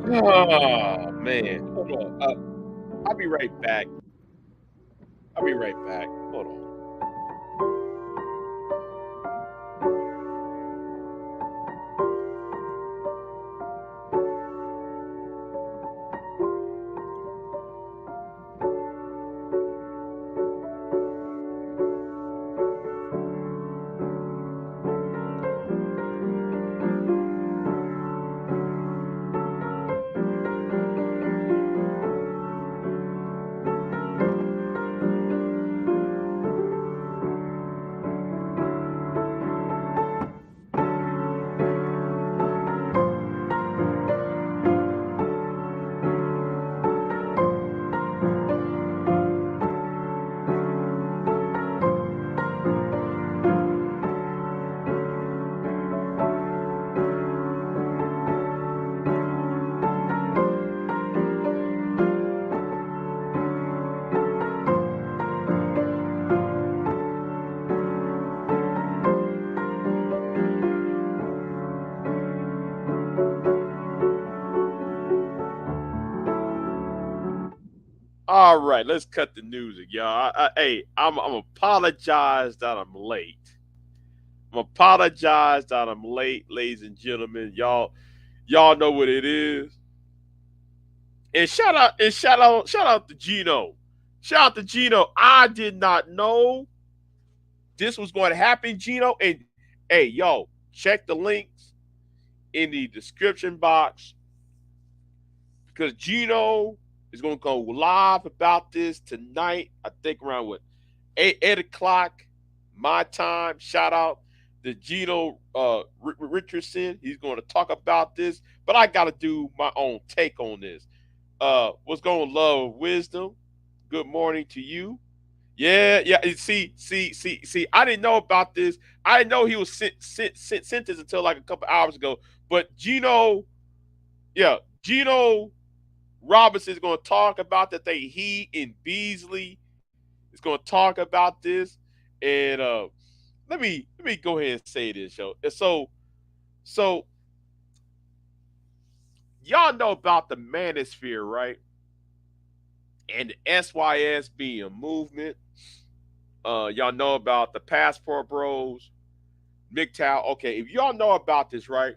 Oh man, hold on. I'll be right back. I'll be right back. Hold on. All right, let's cut the music, y'all. Hey, I'm apologize that I'm late. I'm apologize that I'm late, ladies and gentlemen. Y'all know what it is. And shout out to Gino. Shout out to Gino. I did not know this was going to happen, Gino. And hey, yo, check the links in the description box because Gino is going to go live about this tonight. I think around what 8 o'clock my time. Shout out to Gino Richardson. He's going to talk about this, but I got to do my own take on this. What's going on, love wisdom? Good morning to you. Yeah, yeah. See. I didn't know about this. I didn't know he was sentenced until like a couple hours ago. But Gino Robinson is going to talk about that. He and Beasley is going to talk about this. And let me go ahead and say this, yo. So y'all know about the Manosphere, right? And the SYS being a movement. Y'all know about the Passport Bros, MGTOW. Okay, if y'all know about this, right?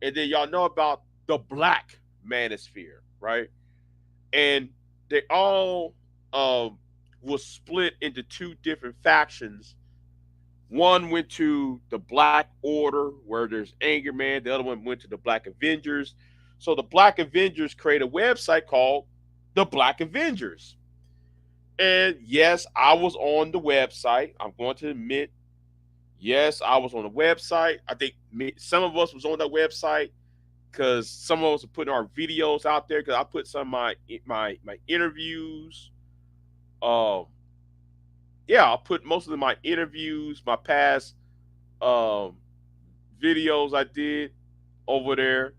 And then y'all know about the Black Manosphere, right? And they all was split into two different factions. One went to the Black Order, where there's Anger Man. The other one went to the Black Avengers. So the Black Avengers created a website called the Black Avengers. And yes, I was on the website. I'm going to admit, yes, I was on the website. I think some of us was on that website because some of us are putting our videos out there. Because I put some of my interviews. Um, yeah, I put most of my interviews, my past um videos I did over there.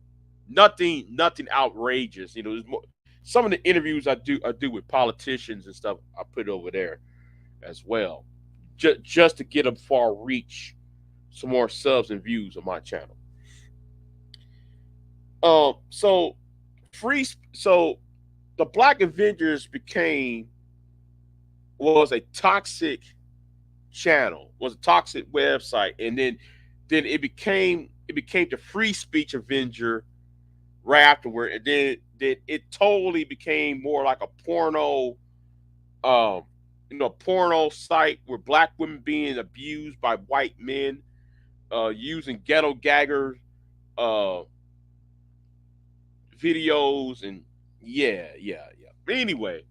Nothing outrageous. You know, there's more, some of the interviews I do with politicians and stuff. I put over there as well, just to get them far reach, some more subs and views on my channel. So free. So the Black Avengers was a toxic channel, was a toxic website, and then it became the Free Speech Avenger right afterward, and then it totally became more like a um, porno site where black women being abused by white men, using ghetto gagger uh, videos, and yeah. But anyway,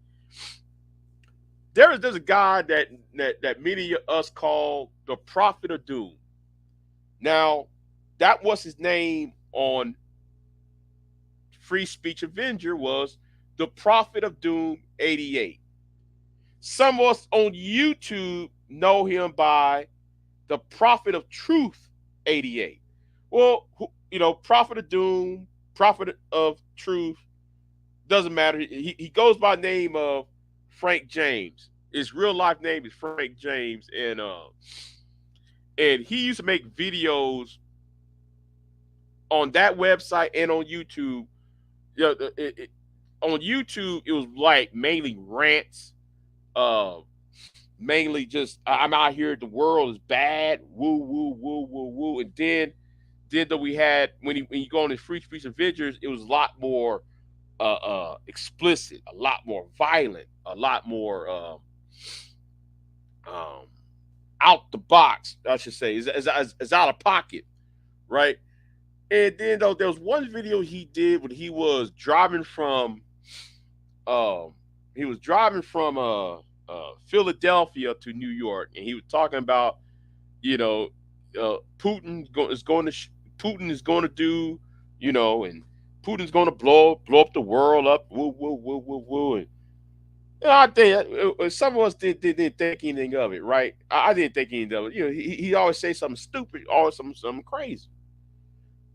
there's a guy that many of us call the Prophet of Doom. Now, that was his name on Free Speech Avenger, was the Prophet of Doom 88. Some of us on YouTube know him by the Prophet of Truth 88. Well, Prophet of Doom, Prophet of Truth, doesn't matter. He goes by the name of Frank James. His real life name is Frank James, and he used to make videos on that website and on YouTube, Yeah, on YouTube it was like mainly rants, uh, mainly just I'm out here, the world is bad, woo woo woo woo woo, and then though we had when you go on the free speech adventures, it was a lot more explicit, a lot more violent, a lot more um, out the box, I should say, is out of pocket, right? And then though there was one video he did when um he was driving from Philadelphia to New York, and he was talking about, you know, Putin is going to do, and Putin's going to blow up the world up, woo woo woo woo woo, and I think some of us didn't think anything of it, right? I didn't think anything of it. He always say something stupid, always something crazy,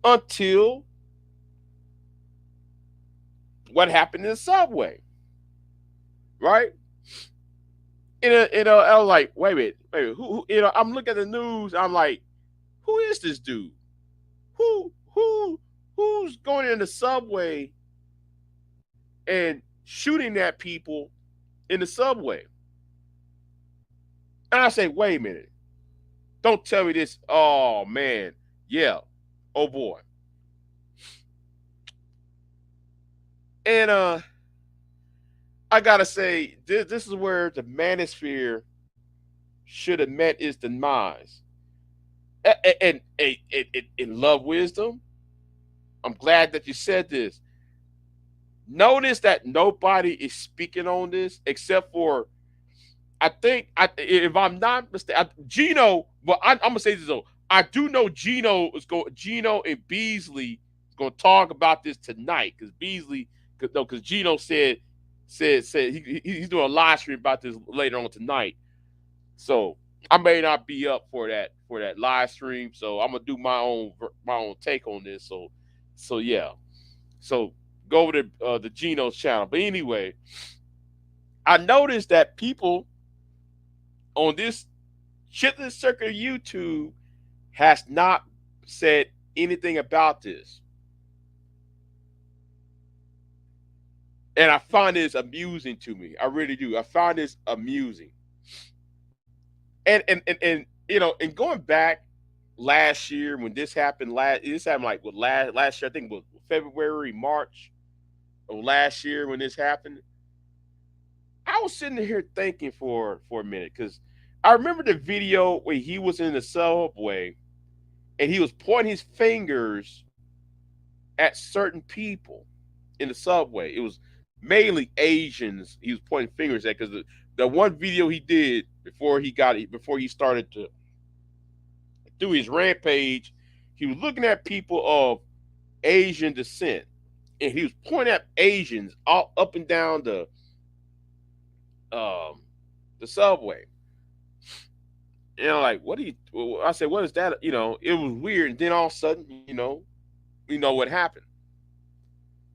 until what happened in the subway, right? I was like, wait a minute, I'm looking at the news. I'm like, who is this dude? Who's going in the subway and shooting at people in the subway? And I say, wait a minute, don't tell me this. Oh man, yeah, oh boy. And I gotta say, this is where the Manosphere should have met its demise. And in love wisdom, I'm glad that you said this. Notice that nobody is speaking on this except for, I think, if I'm not mistaken, Gino. Well, I'm gonna say this though. I do know Gino and Beasley is gonna talk about this tonight, because Gino said he's doing a live stream about this later on tonight. So I may not be up for that live stream. So I'm gonna do my own take on this. So yeah. So go over to the Gino's channel. But anyway, I noticed that people on this shitless circuit of YouTube has not said anything about this. And I find this amusing to me. I really do. I find this amusing. And and going back last year when this happened like last year, I think it was February, March of last year when this happened. I was sitting here thinking for a minute, because I remember the video where he was in the subway and he was pointing his fingers at certain people in the subway. It was mainly Asians he was pointing fingers at, because the one video he did before he started to do his rampage, he was looking at people of Asian descent, and he was pointing at Asians all up and down um the subway. And I'm like, what do you? I said, what is that? It was weird. And then all of a sudden, what happened.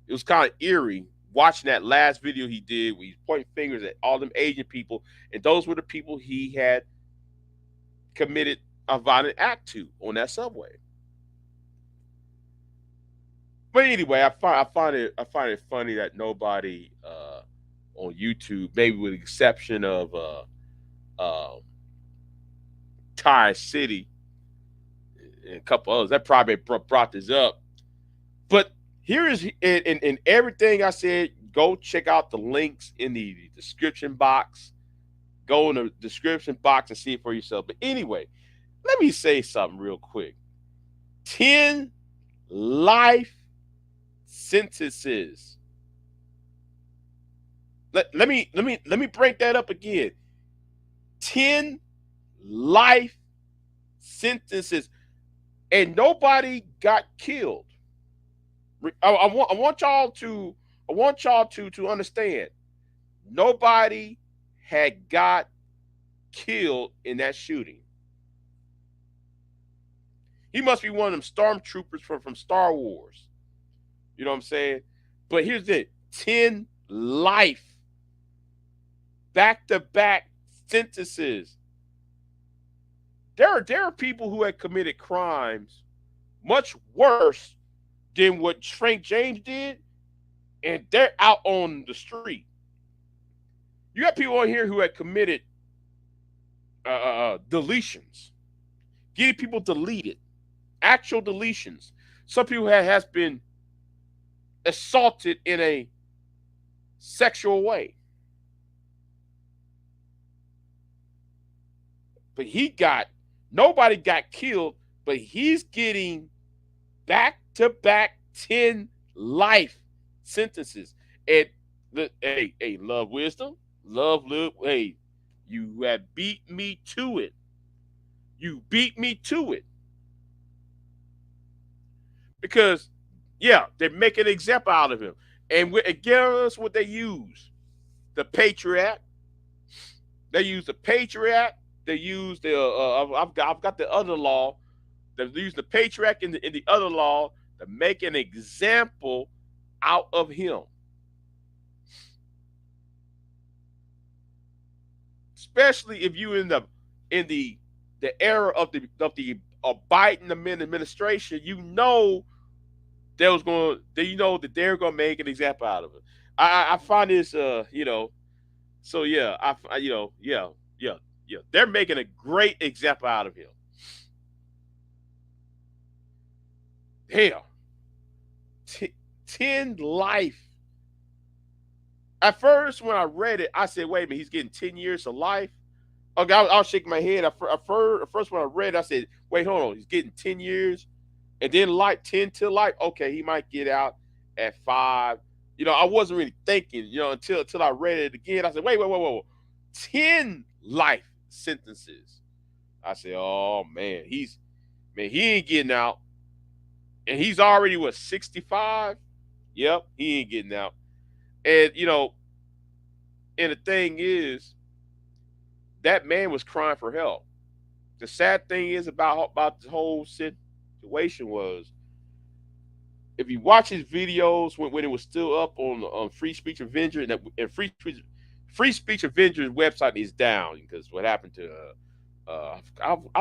It was kind of eerie watching that last video he did where he's pointing fingers at all them Asian people, and those were the people he had committed a violent act to on that subway. But anyway, I find it funny that nobody on YouTube, maybe with the exception of Ty City and a couple others, that probably brought this up. But here is in everything I said. Go check out the links in the description box. Go in the description box and see it for yourself. But anyway, let me say something real quick. 10 life sentences. Let me break that up again. 10 life sentences, and nobody got killed. I want y'all to understand. Nobody had got killed in that shooting. He must be one of them stormtroopers from Star Wars. You know what I'm saying? But here's it: 10 life back-to-back sentences. There are people who had committed crimes much worse than what Frank James did, and they're out on the street. You got people on here who had committed deletions, getting people deleted, actual deletions. Some people has been assaulted in a sexual way, but nobody got killed, but he's getting back to back 10 life sentences. And hey, love wisdom, love, hey, you have beat me to it. You beat me to it. Because, yeah, they make an example out of him. And guess what they use? The Patriot Act. They use the Patriot Act. They use I've got the other law. They use the Patriot Act in the other law to make an example out of him. Especially if you in the era of the Biden administration, you know that they're going to make an example out of it. I find this so yeah, yeah, they're making a great example out of him. Hell, 10 life. At first, when I read it, I said, wait a minute, he's getting 10 years of life. Okay, I was shaking my head. At first, when I read it, I said, wait, hold on, he's getting 10 years. And then life, 10 to life. Okay, he might get out at 5. I wasn't really thinking, until I read it again. I said, wait. 10 life sentences. I said, oh man, he ain't getting out. And he's already what, 65? Yep, he ain't getting out. And and the thing is, that man was crying for help. The sad thing is about the whole situation was, if you watch his videos when it was still up on Free Speech Avenger, and Free Speech Avenger's website is down because what happened to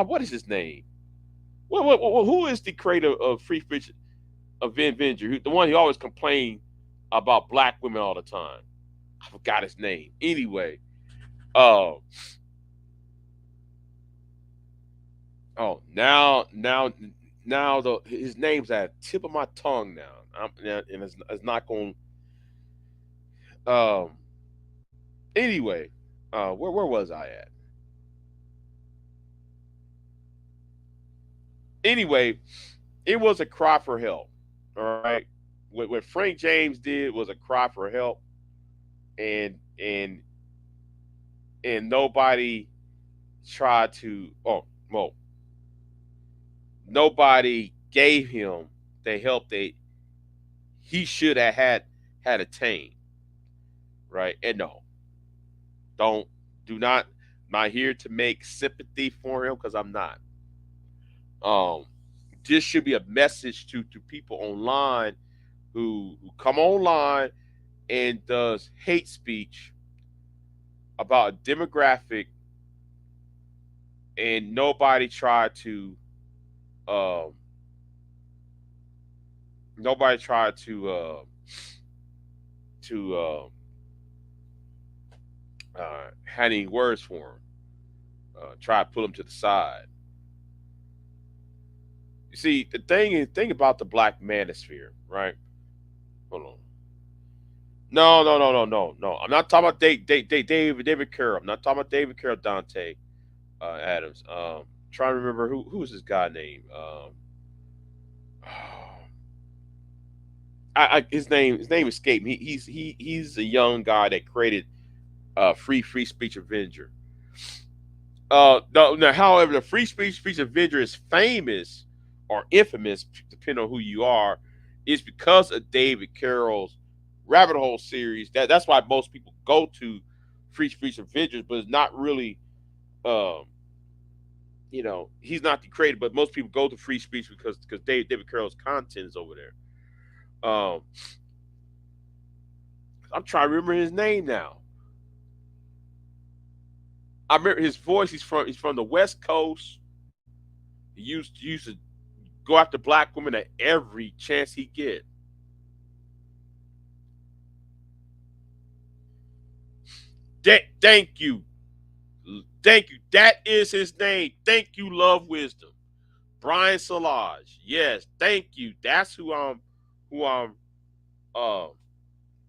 what is his name? Who is the creator of Free Speech Avenger? The one who always complained about black women all the time. I forgot his name. Anyway, uh, oh now his name's at the tip of my tongue now. And it's not going. Um. Anyway, where was I at? Anyway, it was a cry for help. All right, what Frank James did was a cry for help, and and and nobody tried to. Oh well, nobody gave him the help that he should have had attained. Right, and no, don't do not. I'm not here to make sympathy for him because I'm not. Um, this should be a message to people online who come online and does hate speech about a demographic, and um nobody tried to had any words for him. Try to pull him to the side. You see, thing about the black manosphere, right? Hold on. No. I'm not talking about David Carroll. I'm not talking about David Carroll, Dante Adams. Trying to remember who was this guy name. His name escaped me. He's a young guy that created Free Speech Avenger. No, now, however, the Free Speech Avenger is famous or infamous, depending on who you are, is because of David Carroll's Rabbit Hole series. That's why most people go to Free Speech Avengers, but it's not really, um, he's not the creator, but most people go to Free Speech because David Carroll's content is over there. Um, I'm trying to remember his name now. I remember his voice. He's from the West Coast. He used to go after black women at every chance he get. Thank you. Thank you. That is his name. Thank you, Love Wisdom. Brian Solage. Yes, thank you. That's who I'm uh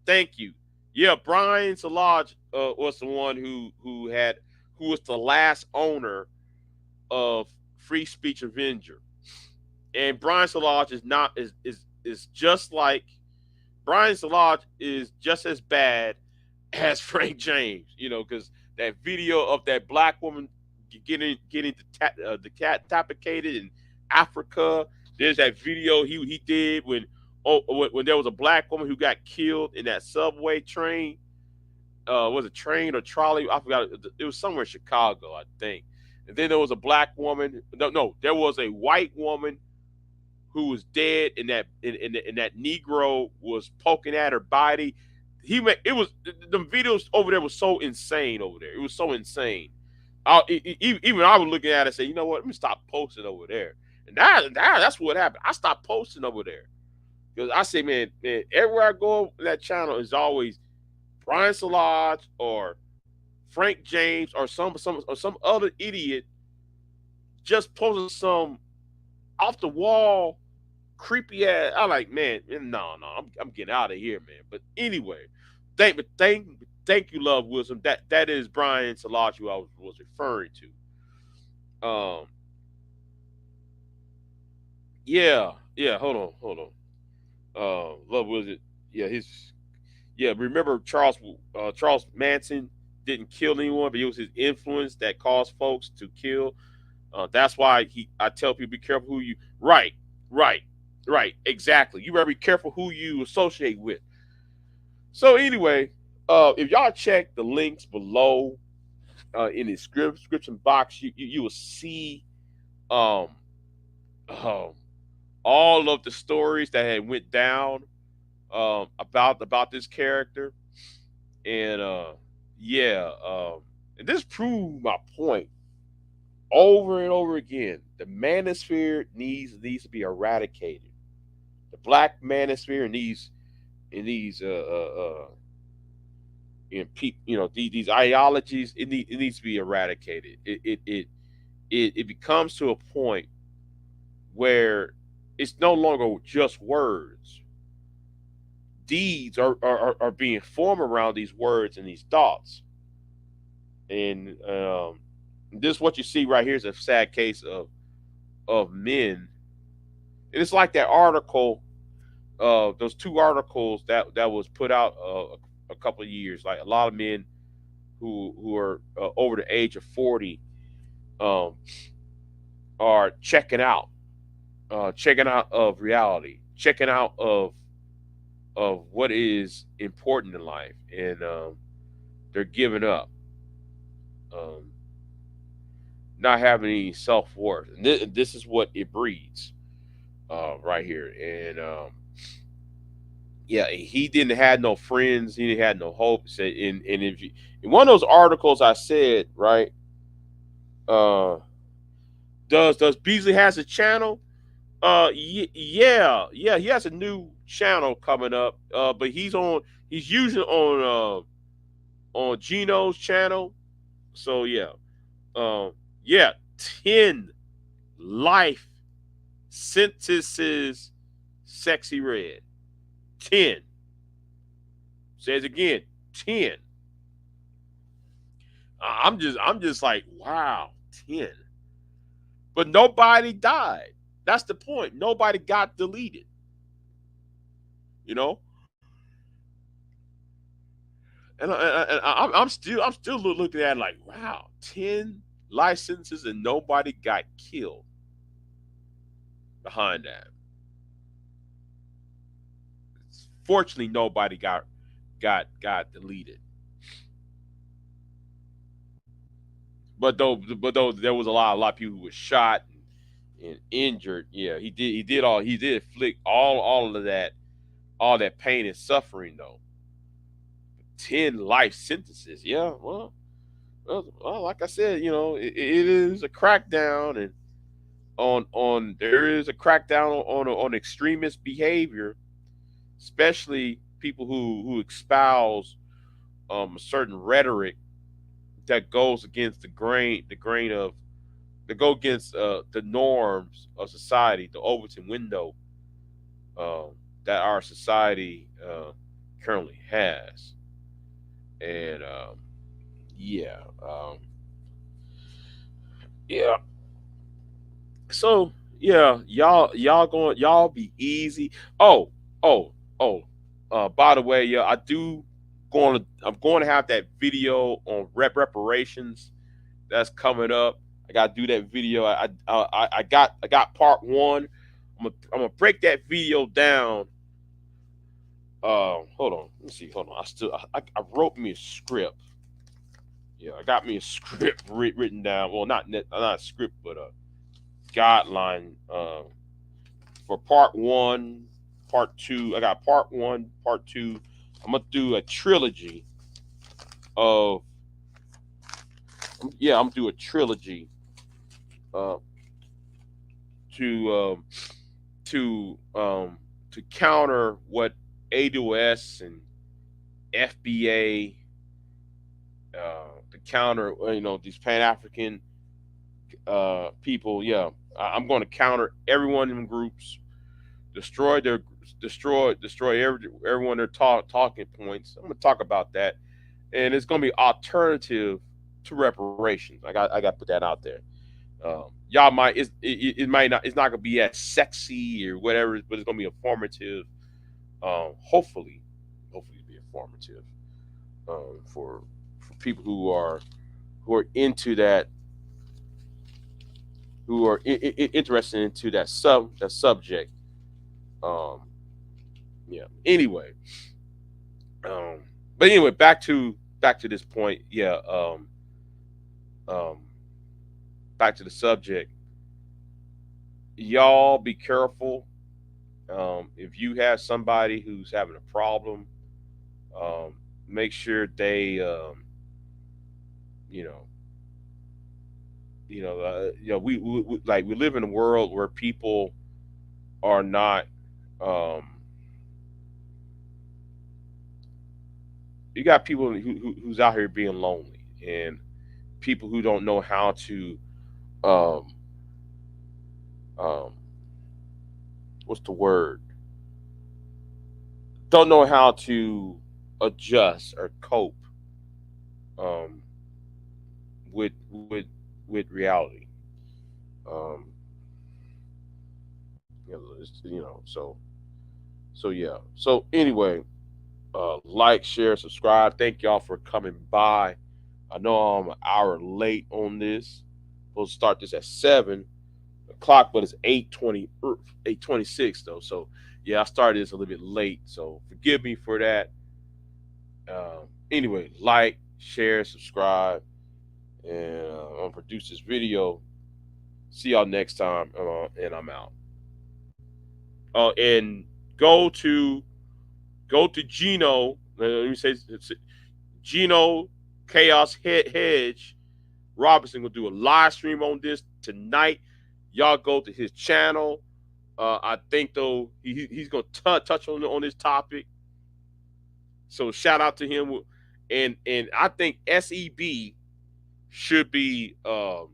thank you. Yeah, Brian Solage was the one who was the last owner of Free Speech Avenger. And Brian Solage is not is just like Brian Solage is just as bad as Frank James, because that video of that black woman getting decapitated in Africa. There's that video he did when there was a black woman who got killed in that subway train. Was it train or trolley? I forgot. It was somewhere in Chicago, I think. And then there was a black woman. No, there was a white woman who was dead, and that Negro was poking at her body. It was the videos over there was so insane over there. It was so insane. Even I was looking at it and say, you know what? Let me stop posting over there. And that's what happened. I stopped posting over there because I say, man, everywhere I go on that channel is always Brian Solage or Frank James or some other idiot just posting some off the wall creepy ass. I'm like, man, no, I'm getting out of here, man. But anyway, thank you, Love Wisdom. That is Brian Solage who I was referring to. Yeah. Hold on. Love Wisdom. Yeah, Remember Charles Manson didn't kill anyone, but it was his influence that caused folks to kill. That's why I tell people be careful who you right, right, right, exactly. You better be careful who you associate with. So anyway, if y'all check the links below in the description box, you will see um, um, all of the stories that had went down about this character, and and this proved my point over and over again. The manosphere needs to be eradicated. The black manosphere and these these ideologies, it needs to be eradicated. It becomes to a point where it's no longer just words. Deeds are being formed around these words and these thoughts. And this what you see right here is a sad case of men. And it's like that article, those two articles that was put out a couple of years. Like a lot of men who are over the age of 40 um, are checking out of reality, checking out of what is important in life, and they're giving up, um, not having any self worth, and this is what it breeds right here. And yeah, he didn't have no friends, he didn't have no hope. And if you, in one of those articles, I said right, uh, does Beasley has a channel? Yeah, he has a new channel coming up. But he's usually on Gino's channel. So um, yeah, 10 life sentences, Sexy Red. 10 says again, 10. I'm just like, wow, 10. But nobody died. That's the point. Nobody got deleted. You know, I'm still looking at it like, wow, 10 licenses and nobody got killed behind that. Fortunately, nobody got deleted. But though there was a lot of people who were shot and injured. Yeah, he did inflict all of that, all that pain and suffering though. 10 life sentences. Yeah, well, like I said, it is a crackdown, and on there is a crackdown on extremist behavior, especially people who espouse a certain rhetoric that goes against the grain of that go against the norms of society, the Overton window um, that our society currently has. And yeah, yeah. So yeah, y'all be easy. Oh, oh, oh. By the way, yeah, I'm going to have that video on reparations that's coming up. I gotta do that video. I got part one. I'm gonna break that video down. Hold on. Let me see. Hold on. I wrote me a script. Yeah, I got me a script written down. Well, not a script, but a guideline for part one, part two. I got part one, part two. I'm gonna do a trilogy of I'm gonna do a trilogy uh, to to to counter what ADOS and FBA to counter these Pan African people. Yeah, I'm going to counter every one of them groups, destroy their destroy everyone their talking points. I'm going to talk about that, and it's going to be alternative to reparations. I got to put that out there. Y'all might it might not it's not going to be as sexy or whatever, but it's going to be informative. Hopefully be informative for people who are into that, who are interested into that subject. Um, yeah. Anyway, um, but anyway, back to this point. Yeah. Um, back to the subject. Y'all be careful. If you have somebody who's having a problem, um, make sure they, you know, we live in a world where people are not. Um, you got people who's out here being lonely, and people who don't know how to um, um, what's the word? Don't know how to adjust or cope um, with reality. Um, so yeah. So anyway, like, share, subscribe. Thank y'all for coming by. I know I'm an hour late on this. We'll start this at 7 o'clock, but it's 8:26 though. So yeah, I started this a little bit late. So forgive me for that. Anyway, like, share, subscribe, and I'm gonna produce this video. See y'all next time, and I'm out. And go to Gino. Let me say Gino Chaos Hedge Robinson will do a live stream on this tonight. Y'all go to his channel. I think though he's gonna touch on this topic. So shout out to him. And I think SEB should be outlawed.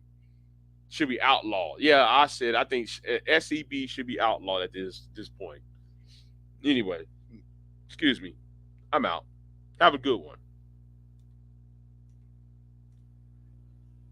Yeah, I think SEB should be outlawed at this point. Anyway, excuse me. I'm out. Have a good one.